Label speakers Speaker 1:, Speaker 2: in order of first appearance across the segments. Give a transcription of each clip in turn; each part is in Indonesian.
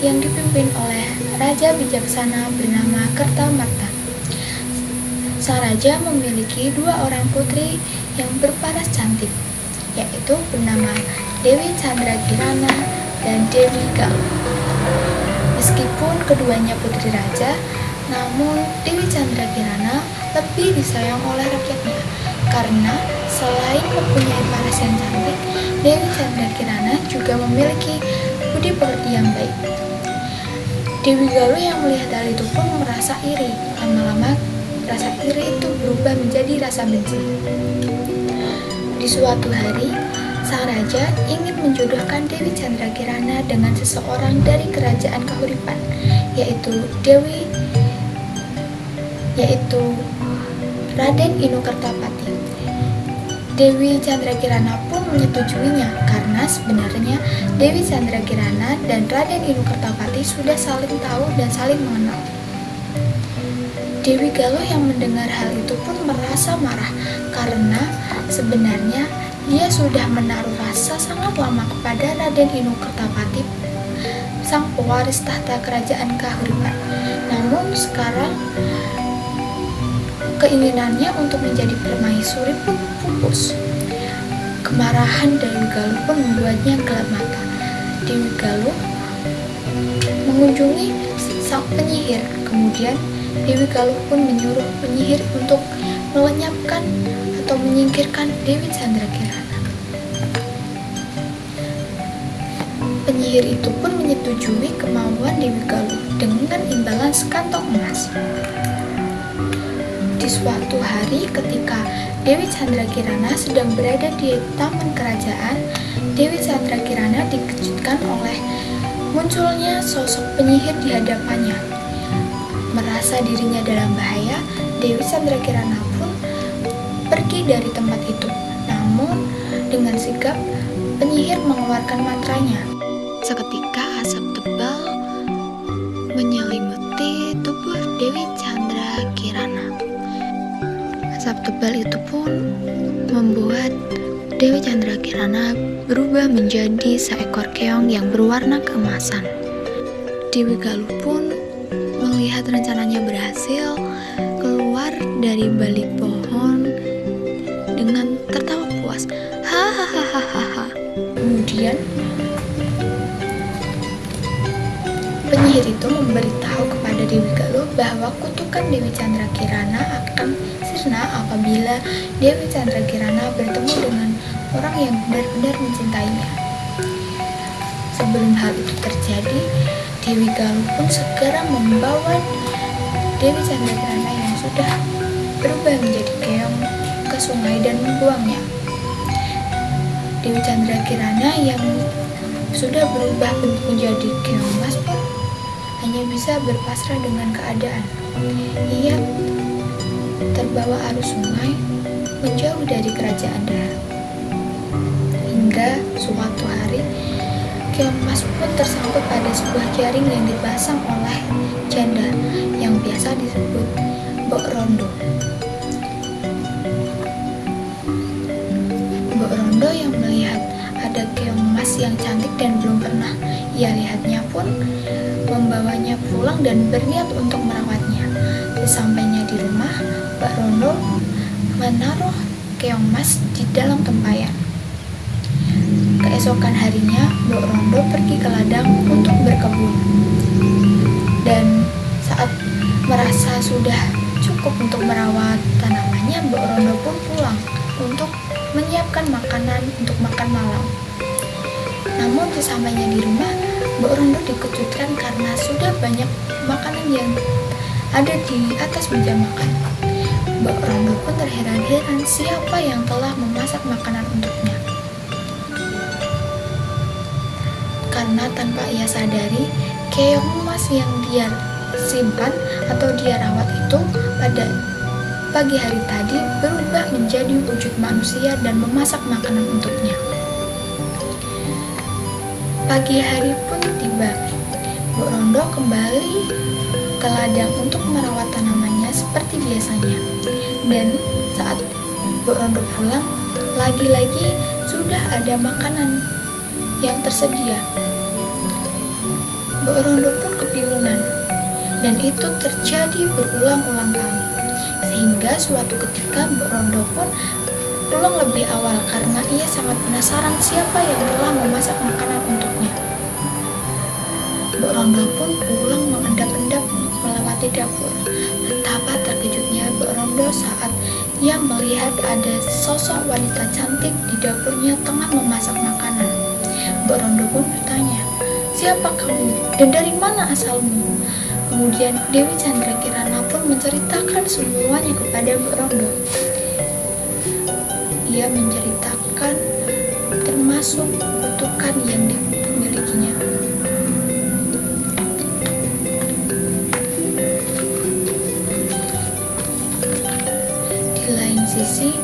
Speaker 1: yang dipimpin oleh raja bijaksana bernama Kertamarta. Sang raja memiliki dua orang putri yang berparas cantik, yaitu bernama Dewi Candragirana dan Dewi Galuh. Meskipun keduanya putri raja, namun Dewi Candragirana lebih disayang oleh rakyatnya karena selain mempunyai paras yang cantik, Dewi Candragirana juga memiliki budi pekerti yang baik. Dewi Galuh yang melihat hal itu pun merasa iri. Lama-lama rasa iri itu berubah menjadi rasa benci. Di suatu hari, sang raja ingin menjodohkan Dewi Candragirana dengan seseorang dari kerajaan Kahuripan, yaitu Raden Inokertapati. Dewi Candragirana pun menyetujuinya karena sebenarnya Dewi Candragirana dan Raden Inokertapati sudah saling tahu dan saling mengenal. Dewi Galuh yang mendengar hal itu pun merasa marah karena sebenarnya dia sudah menaruh rasa sangat lama kepada Raden Inokertapati, sang pewaris tahta kerajaan Kahuripan. Namun sekarang keinginannya untuk menjadi permaisuri pun pupus. Kemarahan Dewi Galuh pun membuatnya gelap mata. Dewi Galuh mengunjungi sang penyihir. Kemudian Dewi Galuh pun menyuruh penyihir untuk melenyapkan atau menyingkirkan Dewi Candragirana. Penyihir itu pun menyetujui kemauan Dewi Galuh dengan imbalan sekantong emas. Di suatu hari ketika Dewi Candragirana sedang berada di taman kerajaan, Dewi Candragirana dikejutkan oleh munculnya sosok penyihir di hadapannya. Merasa dirinya dalam bahaya, Dewi Candragirana pun pergi dari tempat itu. Namun dengan sigap penyihir mengeluarkan mantranya. Seketika asap tebal menyelimuti tubuh Dewi Candragirana. Asap tebal itu pun membuat Dewi Candragirana berubah menjadi seekor keong yang berwarna keemasan. Dewi Galuh pun melihat rencananya berhasil, keluar dari balik pohon dengan tertawa puas. Hahaha. Kemudian penyihir itu memberitahu kepada Dewi Galuh bahwa kutukan Dewi Candragirana akan sirna apabila Dewi Candragirana bertemu dengan orang yang benar-benar mencintainya. Sebelum hal itu terjadi, Dewi Galuh pun segera membawa Dewi Candragirana yang sudah berubah menjadi keong ke sungai dan membuangnya. Dewi Candragirana yang sudah berubah bentuk menjadi keong emas pun hanya bisa berpasrah dengan keadaan. Ia terbawa arus sungai menjauh dari kerajaan Dara. Hingga suatu hari keong emas pun tersangkut pada sebuah jaring yang dipasang oleh janda yang biasa disebut Mbok Rondo. Mbok Rondo yang melihat ada keong emas yang cantik dan belum pernah ia lihatnya pun membawanya pulang dan berniat untuk merawatnya. Sesampainya di rumah, Mbak Rondo menaruh keong emas di dalam tempayan. Keesokan harinya, Mbok Rondo pergi ke ladang untuk berkebun. Dan saat merasa sudah cukup untuk merawat tanamannya, Mbok Rondo pun pulang untuk menyiapkan makanan untuk makan malam. Namun sesampainya di rumah, Mbok Rondo dikejutkan karena sudah banyak makanan yang ada di atas meja makan. Mbok Rondo pun terheran-heran siapa yang telah memasak makanan untuknya. Karena tanpa ia sadari, keong emas yang dia simpan atau dia rawat itu pada pagi hari tadi berubah menjadi wujud manusia dan memasak makanan untuknya. Pagi hari pun tiba. Mbok Rondo kembali ke ladang untuk merawat tanamannya seperti biasanya. Dan saat Mbok Rondo pulang, lagi-lagi sudah ada makanan yang tersedia. Mbok Rondo pun kebingungan, dan itu terjadi berulang-ulang kali. Sehingga suatu ketika Mbok Rondo pun pulang lebih awal karena ia sangat penasaran siapa yang telah memasak makanan untuknya. Mbok Rondo pun pulang mengendap-endap melewati dapur. Betapa terkejutnya Mbok Rondo saat ia melihat ada sosok wanita cantik di dapurnya tengah memasak makanan. Mbok Rondo pun bertanya, "Siapa kamu dan dari mana asalmu?" Kemudian Dewi Chandra Kirana pun menceritakan semuanya kepada Mbok Rondo. Ia menceritakan termasuk kutukan yang dimilikinya. Di lain sisi,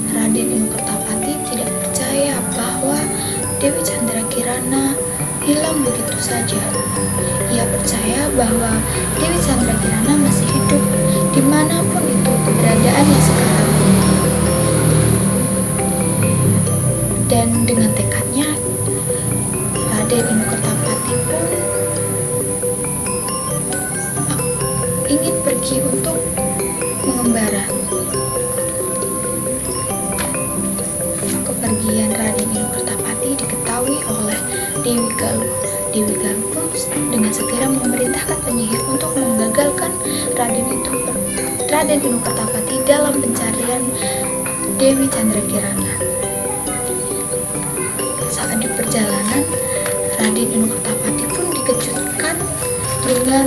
Speaker 1: Raden Inu Kertapati tidak percaya bahwa Dewi Chandra Kirana hilang begitu saja. Ia percaya bahwa Dewi Chandra Kirana masih hidup dimanapun itu keberadaannya sekarang. Dan dengan tekadnya, Raden Inu Kertapati pun ingin pergi untuk mengembara. Kepergian Raden Inu Kertapati diketahui oleh Dewi Galuh. Dewi Galuh pun dengan segera memerintahkan penyihir untuk menggagalkan Raden Inu Kertapati dalam pencarian Dewi Chandra Kirana. Saat di perjalanan, Raden Inu Kertapati pun dikejutkan dengan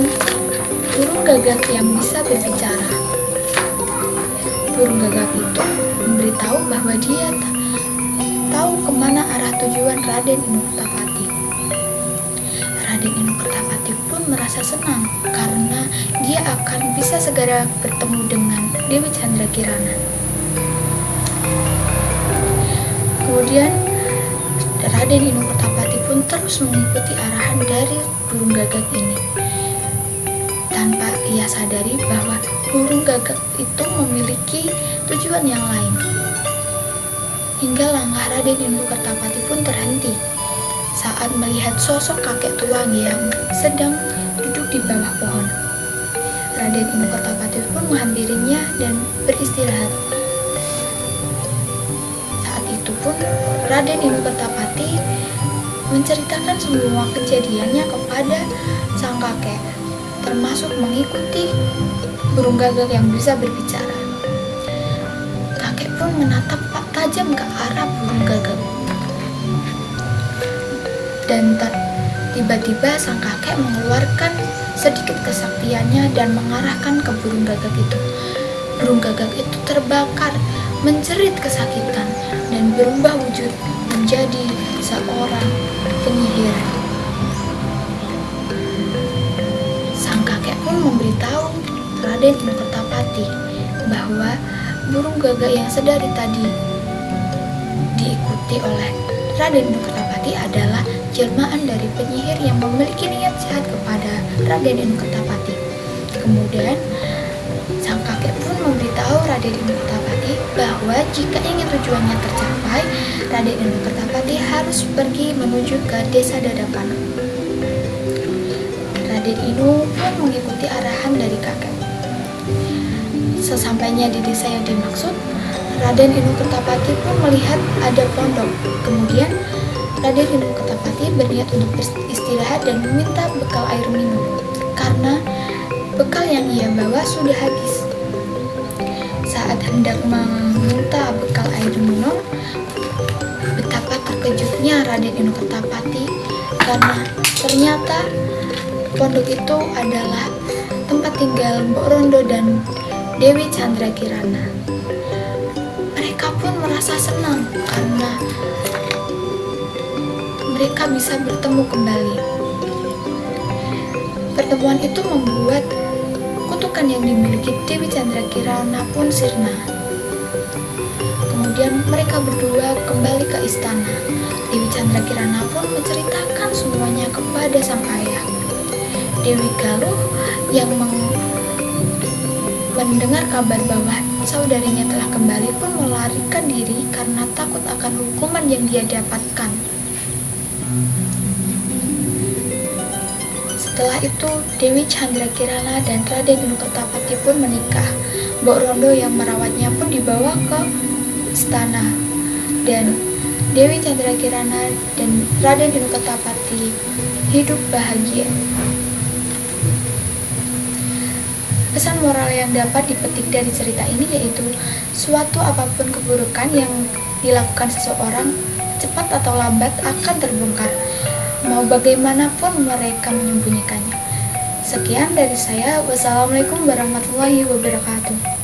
Speaker 1: burung gagak yang bisa berbicara. Burung gagak itu memberitahu bahwa dia tahu kemana arah tujuan Raden Inu Kertapati. Raden Inu Kertapati pun merasa senang karena dia akan bisa segera bertemu dengan Dewi Chandra Kirana. Kemudian Raden Inu Kertapati pun terus mengikuti arahan dari burung gagak ini, tanpa ia sadari bahwa burung gagak itu memiliki tujuan yang lain. Hingga langkah Raden Inu Kertapati pun terhenti saat melihat sosok kakek tua yang sedang duduk di bawah pohon. Raden Inu Kertapati pun menghampirinya dan beristirahat. Saat itu pun Raden Inu Kertapati menceritakan semua kejadiannya kepada sang kakek, termasuk mengikuti burung gagak yang bisa berbicara. Kakek pun menatap tajam ke arah burung gagak. Dan tiba-tiba sang kakek mengeluarkan sedikit kesaktiannya dan mengarahkan ke burung gagak itu. Burung gagak itu terbakar, menjerit kesakitan, dan berubah wujud menjadi seorang penyihir. Sang kakek pun memberitahu Raden Inu Kertapati bahwa burung gagak yang sedari tadi diikuti oleh Raden Inu Kertapati adalah jelmaan dari penyihir yang memiliki niat jahat kepada Raden Inu Kertapati. Kemudian sang kakek pun memberitahu Raden Inu Kertapati bahwa jika ingin tujuannya tercapai, Raden Inu Kertapati harus pergi menuju ke desa Dadapan. Raden Inu pun mengikuti arahan dari kakek. Sesampainya di desa yang dimaksud, Raden Inu Kertapati pun melihat ada pondok. Kemudian Raden Inu Kertapati berniat untuk beristirahat dan meminta bekal air minum karena bekal yang ia bawa sudah habis. Saat hendak meminta bekal air minum, betapa terkejutnya Raden Inu Kertapati karena ternyata pondok itu adalah tempat tinggal Mbok Rondo dan Dewi Chandra Kirana. Mereka pun merasa senang karena mereka bisa bertemu kembali. Pertemuan itu membuat kutukan yang dimiliki Dewi Chandra Kirana pun sirna. Kemudian mereka berdua kembali ke istana. Dewi Chandra Kirana pun menceritakan semuanya kepada sang ayah. Dewi Galuh yang mendengar kabar bahwa saudarinya telah kembali pun melarikan diri karena takut akan hukuman yang dia dapatkan. Setelah itu, Dewi Chandrakirana dan Raden Danu Kertapati pun menikah. Mbok Rondo yang merawatnya pun dibawa ke istana, dan Dewi Chandrakirana dan Raden Danu Kertapati hidup bahagia. Pesan moral yang dapat dipetik dari cerita ini yaitu suatu apapun keburukan yang dilakukan seseorang, cepat atau lambat akan terbongkar, mau bagaimanapun mereka menyembunyikannya. Sekian dari saya. Wassalamualaikum warahmatullahi wabarakatuh.